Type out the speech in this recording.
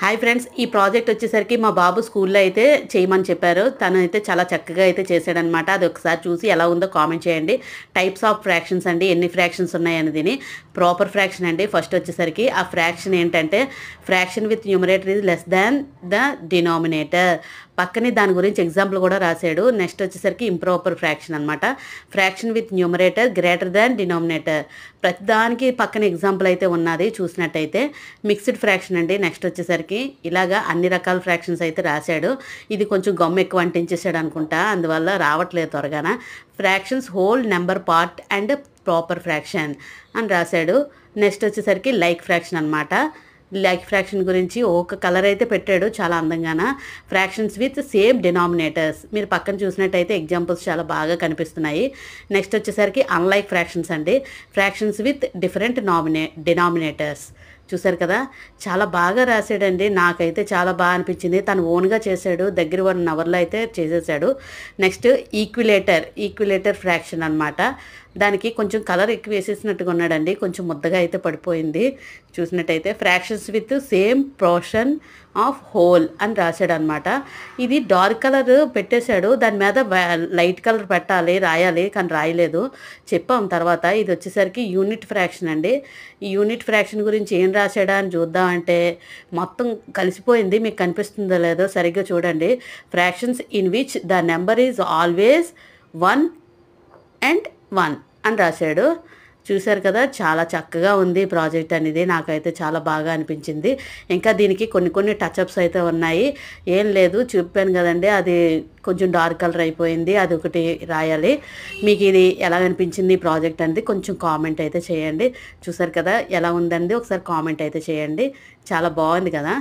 Hi friends, ఈ project వచ్చేసరికి మా బాబు స్కూల్లో అయితే చేయమని చెప్పారు. తను అయితే చాలా చక్కగా అయితే చేశాడనమాట. అది ఒకసారి చూసి ఎలా ఉందో కామెంట్ చేయండి. టైప్స్ ఆఫ్ ఫ్రాక్షన్స్ అండి, ఎన్ని ఫ్రాక్షన్స్ ఉన్నాయనేది. ప్రాపర్ ఫ్రాక్షన్ అండి. ఫస్ట్ వచ్చేసరికి ఆ ఫ్రాక్షన్ ఏంటంటే, fraction with numerator is less than the denominator. పక్కనే దాని గురించి ఎగ్జాంపుల్ కూడా రాశాడు. నెక్స్ట్ వచ్చేసరికి ఇంప్రాపర్ ఫ్రాక్షన్ అనమాట. Fraction with numerator greater than denominator. ప్రతిదానికి పక్కన ఎగ్జాంపుల్ అయితే ఉన్నది చూసినట్టయితే. మిక్స్డ్ ఫ్రాక్షన్ అండి. నెక్స్ట్ వచ్చేసరికి ఇలాగా అన్ని రకాల ఫ్రాక్షన్స్ అయితే రాశాడు. ఇది కొంచెం గమ్ ఎక్కువ అంటించేసాడు అనుకుంటా, అందువల్ల రావట్లేదు త్వరగాన. Fractions whole number part and proper fraction అని రాశాడు. నెక్స్ట్ వచ్చేసరికి లైక్ ఫ్రాక్షన్ అనమాట. లైక్ ఫ్రాక్షన్ గురించి ఒక కలర్ అయితే పెట్టాడు చాలా అందంగాన. Fractions with same denominators. మీరు పక్కన చూసినట్టయితే ఎగ్జాంపుల్స్ చాలా బాగా కనిపిస్తున్నాయి. నెక్స్ట్ వచ్చేసరికి అన్లైక్ ఫ్రాక్షన్స్ అండి. Fractions with different denominators. చూసారు కదా, చాలా బాగా రాశాడండి. నాకైతే చాలా బాగా అనిపించింది. తను ఓన్గా చేశాడు. దగ్గర 1 అవర్లో అయితే చేసేసాడు. నెక్స్ట్ ఈక్విలేటర్ ఫ్రాక్షన్ అనమాట. దానికి కొంచెం కలర్ ఎక్కువ వేసేసినట్టుగా ఉన్నాడండి. కొంచెం ముద్దగా అయితే పడిపోయింది. చూసినట్టయితే fractions with same portion of whole అని రాశాడు అనమాట. ఇది డార్క్ కలర్ పెట్టేశాడు. దాని మీద లైట్ కలర్ రాయాలి కానీ రాయలేదు. చెప్పాం తర్వాత. ఇది వచ్చేసరికి యూనిట్ ఫ్రాక్షన్ అండి. ఈ యూనిట్ ఫ్రాక్షన్ గురించి ఏం రాశాడా అని చూద్దామంటే మొత్తం కలిసిపోయింది. మీకు కనిపిస్తుందో లేదో సరిగ్గా చూడండి. Fractions in which the number is always 1 and 1 అని రాశాడు. చూశారు కదా, చాలా చక్కగా ఉంది ప్రాజెక్ట్ అనేది. నాకైతే చాలా బాగా అనిపించింది. ఇంకా దీనికి కొన్ని టచ్అప్స్ అయితే ఉన్నాయి. ఏం లేదు, చెప్పాను కదండి, అది కొంచెం డార్క్ కలర్ అయిపోయింది. అది ఒకటి రాయాలి. మీకు ఇది ఎలా అనిపించింది ఈ ప్రాజెక్ట్ అనేది కొంచెం కామెంట్ అయితే చేయండి. చూశారు కదా ఎలా ఉందండి, ఒకసారి కామెంట్ అయితే చేయండి. చాలా బాగుంది కదా.